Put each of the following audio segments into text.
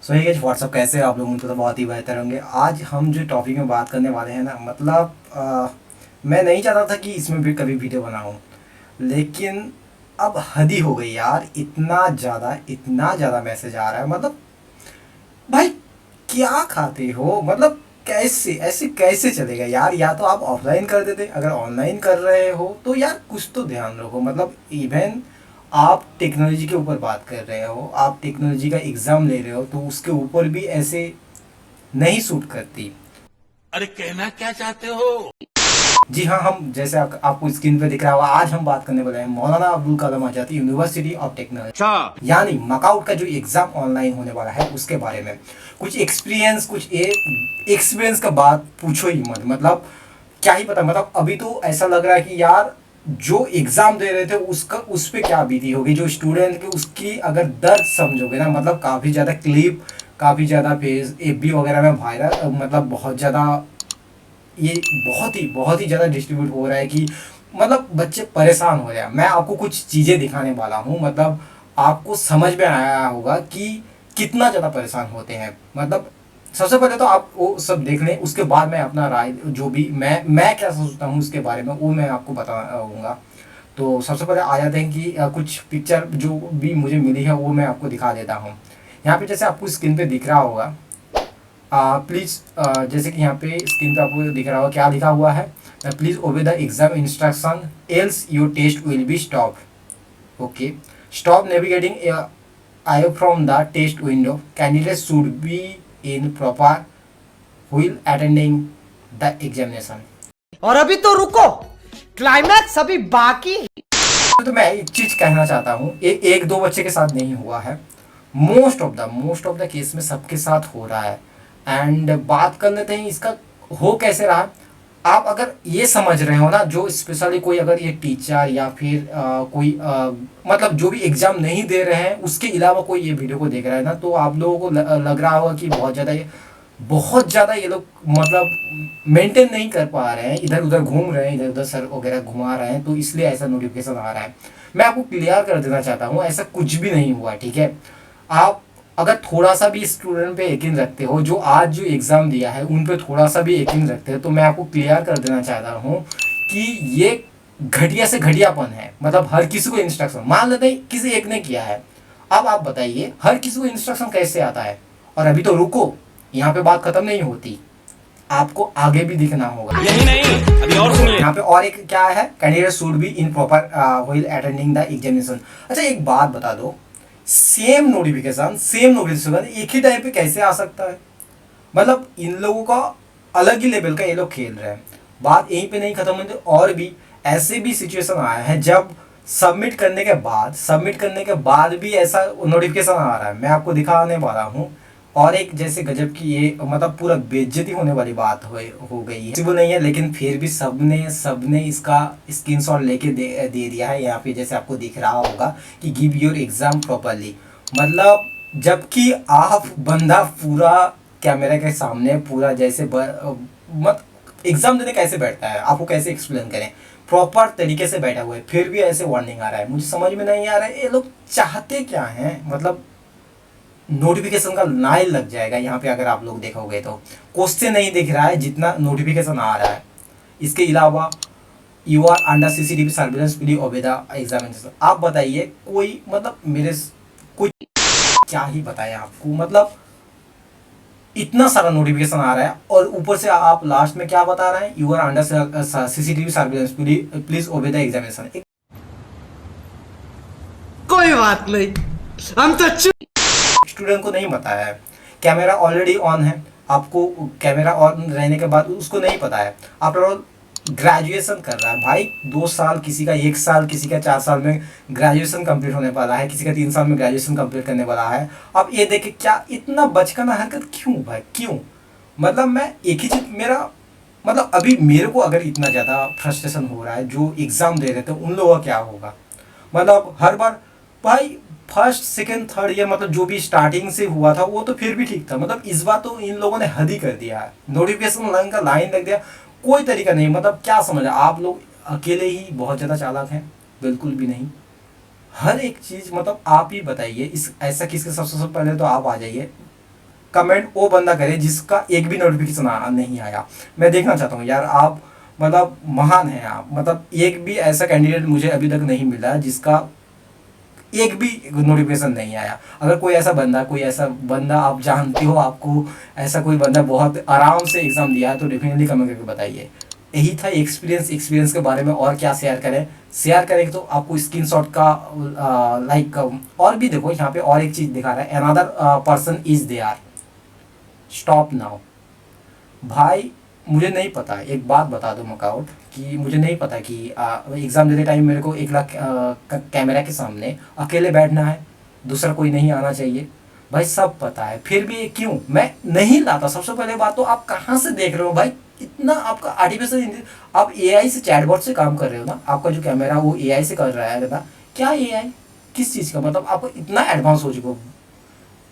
सो ये व्हाट्सअप कैसे आप लोगों को तो बहुत ही बेहतर होंगे। आज हम जो टॉपिक में बात करने वाले हैं ना, मतलब मैं नहीं चाहता था कि इसमें भी कभी वीडियो बनाऊं, लेकिन अब हद ही हो गई यार। इतना ज़्यादा मैसेज आ रहा है। मतलब भाई, क्या खाते हो? मतलब कैसे ऐसे कैसे चलेगा यार? या तो आप ऑफलाइन कर देते, अगर ऑनलाइन कर रहे हो तो यार कुछ तो ध्यान रखो। मतलब इवन आप टेक्नोलॉजी के ऊपर बात कर रहे हो, आप टेक्नोलॉजी का एग्ज़ाम ले रहे हो, तो उसके ऊपर भी ऐसे नहीं सूट करती। अरे कहना क्या चाहते हो। जी हाँ, हम जैसे आपको स्क्रीन पे दिख रहा होगा, आज हम बात करने वाले हैं मौलाना Abdul Kalam Azad university of technology, अच्छा। यानी मकाउट का जो एग्ज़ाम ऑनलाइन होने वाला है उसके बारे में। कुछ एक्सपीरियंस, एक्सपीरियंस का बात पूछो ही मत। मतलब क्या ही पता, मतलब अभी तो ऐसा लग रहा है कि यार जो एग्ज़ाम दे रहे थे उसका उस पे क्या बीती होगी, जो स्टूडेंट के उसकी अगर दर्द समझोगे ना, मतलब काफ़ी ज़्यादा क्लिप, काफ़ी ज़्यादा पेज एफबी वगैरह में वायरल, मतलब बहुत ज़्यादा, ये बहुत ही ज़्यादा डिस्ट्रीब्यूट हो रहा है कि मतलब बच्चे परेशान हो रहे हैं। मैं आपको कुछ चीज़ें दिखाने वाला हूँ, मतलब आपको समझ में आया होगा कि कितना ज़्यादा परेशान होते हैं। मतलब सबसे पहले तो आप वो सब देख लें, उसके बाद मैं अपना राय, जो भी मैं क्या सोचता हूँ उसके बारे में, वो मैं आपको बताऊँगा। तो सबसे पहले आ जाते हैं कि कुछ पिक्चर जो भी मुझे मिली है वो मैं आपको दिखा देता हूँ। यहाँ पे जैसे आपको स्क्रीन पे दिख रहा होगा, प्लीज़, जैसे कि यहाँ पे स्क्रीन पे आपको दिख रहा होगा क्या लिखा हुआ है, please obey the exam instruction else your test will be stop. Okay, stop navigating away from the test window, candidate should be in proper while attending the examination. और अभी तो रुको, क्लाइमैक्स अभी बाकी है। तो मैं एक चीज़ कहना चाहता हूँ, एक दो बच्चे के साथ नहीं हुआ है, मोस्ट ऑफ द केस में सबके साथ हो रहा है। एंड बात कर लेते हैं इसका हो कैसे रहा। आप अगर ये समझ रहे हो ना, जो स्पेशली कोई अगर ये टीचर या फिर कोई मतलब जो भी एग्ज़ाम नहीं दे रहे हैं उसके अलावा कोई ये वीडियो को देख रहा है ना, तो आप लोगों को लग रहा होगा कि बहुत ज़्यादा ये लोग मतलब मेंटेन नहीं कर पा रहे हैं, इधर उधर घूम रहे हैं, इधर उधर सर वगैरह घुमा रहे हैं, तो इसलिए ऐसा नोटिफिकेशन आ रहा है। मैं आपको क्लियर कर देना चाहता हूँ, ऐसा कुछ भी नहीं हुआ, ठीक है। आप अगर थोड़ा सा भी स्टूडेंट पे यकीन रखते हो, जो आज जो एग्ज़ाम दिया है उन पे थोड़ा सा भी यकीन रखते हो, तो मैं आपको क्लियर कर देना चाहता हूँ कि ये घटिया से घटियापन है। मतलब हर किसी को इंस्ट्रक्शन, मान लेते हैं किसी एक ने किया है, अब आप बताइए हर किसी को इंस्ट्रक्शन कैसे आता है? और अभी तो रुको, यहाँ पे बात खत्म नहीं होती, आपको आगे भी दिखना होगा। यही नहीं, अभी और सुनिए। यहाँ पे और एक क्या है, candidate should be in proper while attending the examination. अच्छा एक बात बता दो, सेम नोटिफिकेशन एक ही टाइम पे कैसे आ सकता है? मतलब इन लोगों का अलग ही लेवल का ये लोग खेल रहे हैं। बात यहीं पे नहीं खत्म होती, और भी ऐसे भी सिचुएशन आया है जब सबमिट करने के बाद भी ऐसा नोटिफिकेशन आ रहा है। मैं आपको दिखाने वाला हूँ। और एक जैसे गजब की ये, मतलब पूरा बेइज्जती होने वाली बात हो गई है, वो नहीं है, लेकिन फिर भी सबने इसका स्क्रीनशॉट लेके दे दिया है। यहाँ पे जैसे आपको दिख रहा होगा कि गिव योर एग्जाम प्रॉपरली, मतलब जबकि आप बंदा पूरा कैमरा के सामने पूरा जैसे मत एग्जाम देने कैसे बैठता है, आपको कैसे एक्सप्लेन करें, प्रॉपर तरीके से बैठा हुआ है, फिर भी ऐसे वार्निंग आ रहा है। मुझे समझ में नहीं आ रहा है ये लोग चाहते क्या हैं। मतलब नोटिफिकेशन का लाइन लग जाएगा यहाँ पे, अगर आप लोग देखोगे तो क्वेश्चन नहीं दिख रहा है जितना नोटिफिकेशन आ रहा है। इसके अलावा you are under CCTV surveillance, please obey the examination. आप बताइए कोई, मतलब कोई क्या ही बताएं आपको। मतलब इतना सारा नोटिफिकेशन आ रहा है और ऊपर से आप लास्ट में क्या बता रहे हैं, you are under CCTV surveillance, please obey the examination. कोई बात नहीं, हम तो स्टूडेंट को नहीं बताया है कैमरा ऑलरेडी ऑन है, आपको कैमरा ऑन रहने के बाद उसको नहीं पता है। आफ्टर ऑल ग्रेजुएशन कर रहा है भाई, 2 साल, किसी का 1 साल, किसी का 4 साल में ग्रेजुएशन कंप्लीट होने वाला है, किसी का 3 साल में ग्रेजुएशन कंप्लीट करने वाला है। अब ये देखे क्या इतना बचकाना हरकत क्यों भाई, क्यों? मतलब मैं एक ही चीज, मेरा मतलब अभी मेरे को अगर इतना ज़्यादा फ्रस्ट्रेशन हो रहा है, जो एग्ज़ाम दे रहे थे उन लोगों का क्या होगा? मतलब हर बार भाई, फर्स्ट सेकंड थर्ड ईयर, मतलब जो भी स्टार्टिंग से हुआ था वो तो फिर भी ठीक था। मतलब इस बार तो इन लोगों ने हद ही कर दिया है, नोटिफिकेशन लाइन का लाइन लग दिया, कोई तरीका नहीं। मतलब क्या समझ, आप लोग अकेले ही बहुत ज़्यादा चालाक हैं? बिल्कुल भी नहीं। हर एक चीज़, मतलब आप ही बताइए, इस ऐसा किसके सबसे सबसे पहले तो आप आ जाइए। कमेंट वो बंदा करे जिसका एक भी नोटिफिकेशन नहीं आया। मैं देखना चाहता हूँ यार, आप मतलब महान हैं आप, मतलब एक भी ऐसा कैंडिडेट मुझे अभी तक नहीं मिला जिसका एक भी नोटिफिकेशन नहीं आया। अगर कोई ऐसा बंदा आप जानते हो, आपको ऐसा कोई बंदा बहुत आराम से एग्जाम दिया है तो डेफिनेटली कमेंट करके बताइए। यही था एक्सपीरियंस के बारे में। और क्या शेयर करेंगे तो आपको स्क्रीनशॉट का लाइक और भी देखो यहाँ पे और एक चीज दिखा रहा है, another person is there, stop now. भाई मुझे नहीं पता, एक बात बता दो मकाउट, कि मुझे नहीं पता कि एग्ज़ाम देते टाइम मेरे को 1 लाख कैमरा के सामने अकेले बैठना है, दूसरा कोई नहीं आना चाहिए। भाई सब पता है, फिर भी क्यों मैं नहीं लाता। सबसे पहले बात तो आप कहाँ से देख रहे हो भाई, इतना आपका आर्टिफिशियल, आप एआई से चैटबॉट से काम कर रहे हो ना, आपका जो कैमरा वो एआई से कर रहा है ना, क्या एआई किस चीज़ का, मतलब आप इतना एडवांस हो चुके हो।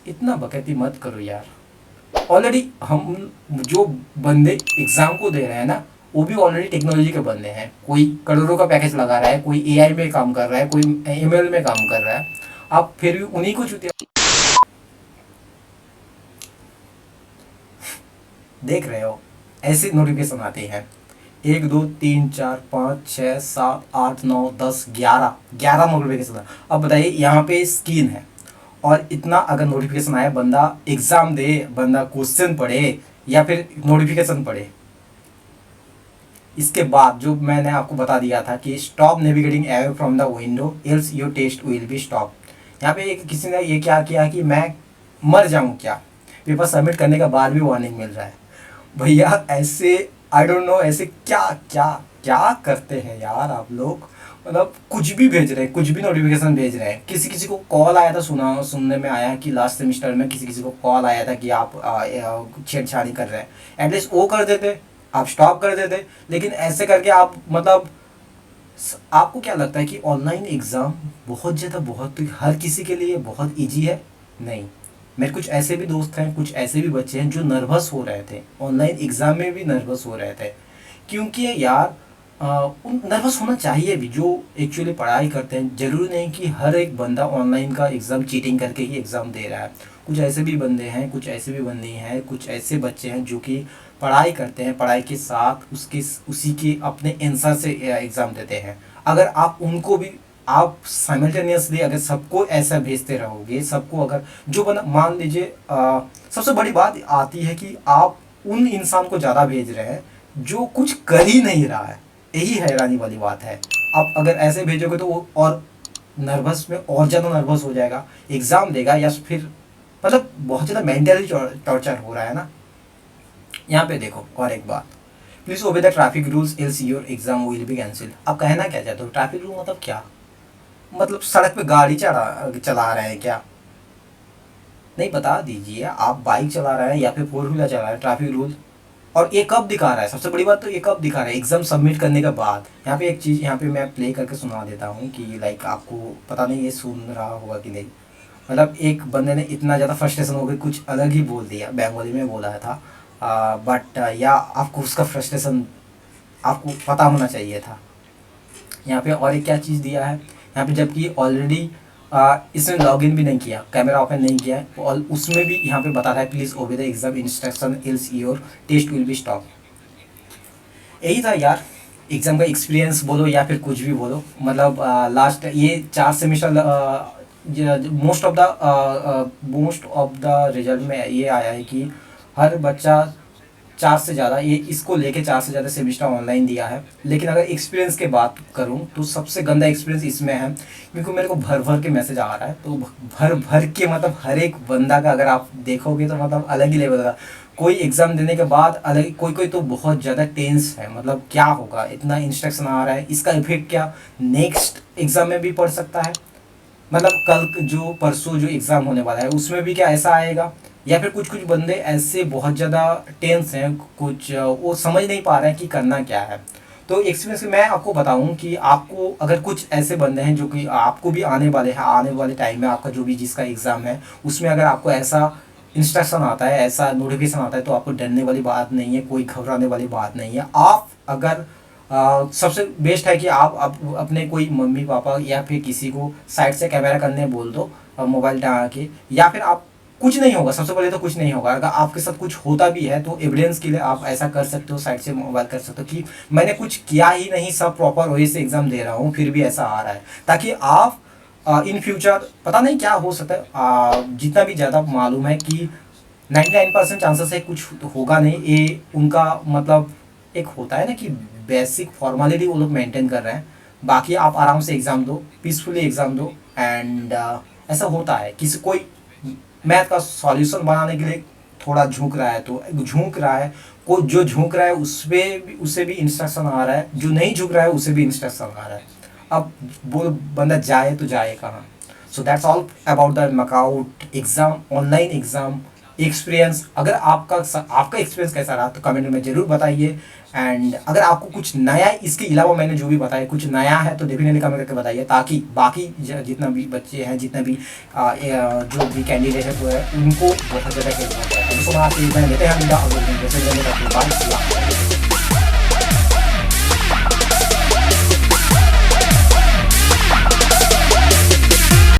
इतना बकैती मत करो यार। ऑलरेडी हम जो बंदे एग्जाम को दे रहे हैं ना, वो भी ऑलरेडी टेक्नोलॉजी के बंदे हैं। कोई करोड़ों का पैकेज लगा रहा है, कोई एआई में काम कर रहा है, कोई एमएल में काम कर रहा है, आप फिर भी उन्हीं को चुतिया देख रहे हो। ऐसे नोटिफिकेशन आते हैं 1 2 3 4 5 6 7 8 9 10 11 नोटिफिकेशन। अब बताइए यहाँ पे स्क्रीन है और इतना अगर नोटिफिकेशन आए, बंदा एग्जाम दे, बंदा क्वेश्चन पढ़े या फिर नोटिफिकेशन पढ़े, इसके बाद जो मैंने आपको बता दिया था कि stop navigating away from the window else your test will be stop. यहाँ पे किसी ने ये क्या किया कि मैं मर जाऊँ क्या, पेपर सबमिट करने के बाद भी वार्निंग मिल रहा है। भैया ऐसे आई डोंट नो ऐसे क्या क्या क्या करते हैं यार आप लोग, मतलब कुछ भी भेज रहे हैं, कुछ भी नोटिफिकेशन भेज रहे हैं। किसी को कॉल आया था, सुनने में आया कि लास्ट सेमेस्टर में किसी को कॉल आया था कि आप छेड़छाड़ी कर रहे हैं, एटलीस्ट वो कर देते, आप स्टॉप कर देते। लेकिन ऐसे करके आप मतलब आपको क्या लगता है कि ऑनलाइन एग्ज़ाम बहुत ज़्यादा बहुत हर किसी के लिए बहुत ईजी है? नहीं। मेरे कुछ ऐसे भी दोस्त हैं, कुछ ऐसे भी बच्चे हैं जो नर्वस हो रहे थे, ऑनलाइन एग्ज़ाम में भी नर्वस हो रहे थे। क्योंकि यार नर्वस होना चाहिए भी, जो एक्चुअली पढ़ाई करते हैं। ज़रूरी नहीं कि हर एक बंदा ऑनलाइन का एग्ज़ाम चीटिंग करके ही एग्ज़ाम दे रहा है। कुछ ऐसे भी बंदे हैं, कुछ ऐसे भी बंदी हैं, कुछ ऐसे बच्चे हैं जो कि पढ़ाई करते हैं, पढ़ाई के साथ उसी के अपने आंसर से एग्ज़ाम देते हैं। अगर आप उनको भी आप साइमल्टेनियसली अगर सबको ऐसा भेजते रहोगे, सबको अगर जो बना मान लीजिए, सबसे बड़ी बात आती है कि आप उन इंसान को ज़्यादा भेज रहे हैं जो कुछ कर ही नहीं रहा है। यही हैरानी वाली बात है। आप अगर ऐसे भेजोगे तो वो और नर्वस में और ज़्यादा नर्वस हो जाएगा, एग्ज़ाम देगा, या फिर मतलब बहुत ज़्यादा मेंटली टॉर्चर हो रहा है ना। यहाँ पे देखो और एक बात, please obey the traffic rules else your exam will be cancel. आप कहना क्या चाहते हो? ट्रैफिक रूल मतलब क्या? मतलब सड़क पे गाड़ी चला रहे हैं क्या? नहीं, बता दीजिए। आप बाइक चला रहे हैं या फिर 4 व्हीलर चला रहे हैं, ट्रैफिक रूल। और ये कब दिखा रहा है? सबसे बड़ी बात तो ये कब दिखा रहा है? एग्जाम सबमिट करने के बाद। यहाँ पे एक चीज़ यहाँ पे मैं प्ले करके सुना देता हूँ कि लाइक आपको पता नहीं ये सुन रहा होगा कि नहीं। मतलब एक बंदे ने इतना ज़्यादा फ्रस्ट्रेशन हो गई, कुछ अलग ही बोल दिया, बंगाली में बोला था, बट या आपको उसका फ्रस्ट्रेशन आपको पता होना चाहिए था। यहाँ पे और एक क्या चीज़ दिया है यहाँ पे, जबकि ऑलरेडी इसने लॉगिन भी नहीं किया, कैमरा ओपन नहीं किया है, और उसमें भी यहाँ पे बता रहा है please obey the exam instruction else your test will be stop. यही था यार एग्ज़ाम का एक्सपीरियंस बोलो या फिर कुछ भी बोलो। मतलब लास्ट ये 4 semester most of the result में ये आया है कि हर बच्चा 4 से ज़्यादा ये इसको लेके 4 से ज़्यादा सेमेस्टर ऑनलाइन दिया है। लेकिन अगर एक्सपीरियंस की बात करूं तो सबसे गंदा एक्सपीरियंस इसमें है, क्योंकि मेरे को भर भर के मैसेज आ रहा है। तो भर भर के मतलब हर एक बंदा का अगर आप देखोगे तो मतलब अलग ही लेवल का। कोई एग्ज़ाम देने के बाद अलग, कोई तो बहुत ज़्यादा टेंस है, मतलब क्या होगा, इतना इंस्ट्रक्शन आ रहा है, इसका इफेक्ट क्या नेक्स्ट एग्ज़ाम में भी पड़ सकता है। मतलब कल जो परसों जो एग्ज़ाम होने वाला है उसमें भी क्या ऐसा आएगा? या फिर कुछ बंदे ऐसे बहुत ज़्यादा टेंस हैं, कुछ वो समझ नहीं पा रहे हैं कि करना क्या है। तो एक्सपीरियंस मैं आपको बताऊं कि आपको अगर कुछ ऐसे बंदे हैं जो कि आपको भी आने वाले टाइम में आपका जो भी जिसका एग्ज़ाम है उसमें अगर आपको ऐसा इंस्ट्रक्शन आता है, ऐसा नोटिफिकेशन आता है, तो आपको डरने वाली बात नहीं है, कोई घबराने वाली बात नहीं है। आप अगर सबसे बेस्ट है कि आप अपने कोई मम्मी पापा या फिर किसी को साइड से कैमरा करने बोल दो मोबाइल टाँग के, या फिर आप कुछ नहीं होगा, सबसे पहले तो कुछ नहीं होगा। अगर आपके साथ कुछ होता भी है तो एविडेंस के लिए आप ऐसा कर सकते हो, साइड से मोबाइल कर सकते हो कि मैंने कुछ किया ही नहीं, सब प्रॉपर वही से एग्जाम दे रहा हूँ, फिर भी ऐसा आ रहा है, ताकि आप इन फ्यूचर पता नहीं क्या हो सकता है। जितना भी ज़्यादा मालूम है कि 99% चांसेस है कुछ होगा नहीं, ये उनका मतलब एक होता है ना कि बेसिक फॉर्मेलिटी वो लोग मेंटेन कर रहे हैं। बाकी आप आराम से एग्ज़ाम दो, पीसफुली एग्ज़ाम दो। एंड ऐसा होता है किसी कोई मैथ का सॉल्यूशन बनाने के लिए थोड़ा झुक रहा है तो झुक रहा है, को जो झुक रहा है उससे भी इंस्ट्रक्शन आ रहा है, जो नहीं झुक रहा है उसे भी इंस्ट्रक्शन आ रहा है। अब वो बंदा जाए तो जाए कहाँ। So that's all about the knockout exam, online exam experience. अगर आपका एक्सपीरियंस कैसा रहा तो कमेंट में ज़रूर बताइए। एंड अगर आपको कुछ नया इसके अलावा मैंने जो भी बताया कुछ नया है तो डेफिनेटली कमेंट करके बताइए, ताकि बाकी जितना भी बच्चे हैं, जितना भी जो भी कैंडिडेट है तो है उनको बहुत ज़्यादा हेल्प होता है। तो लेते हैं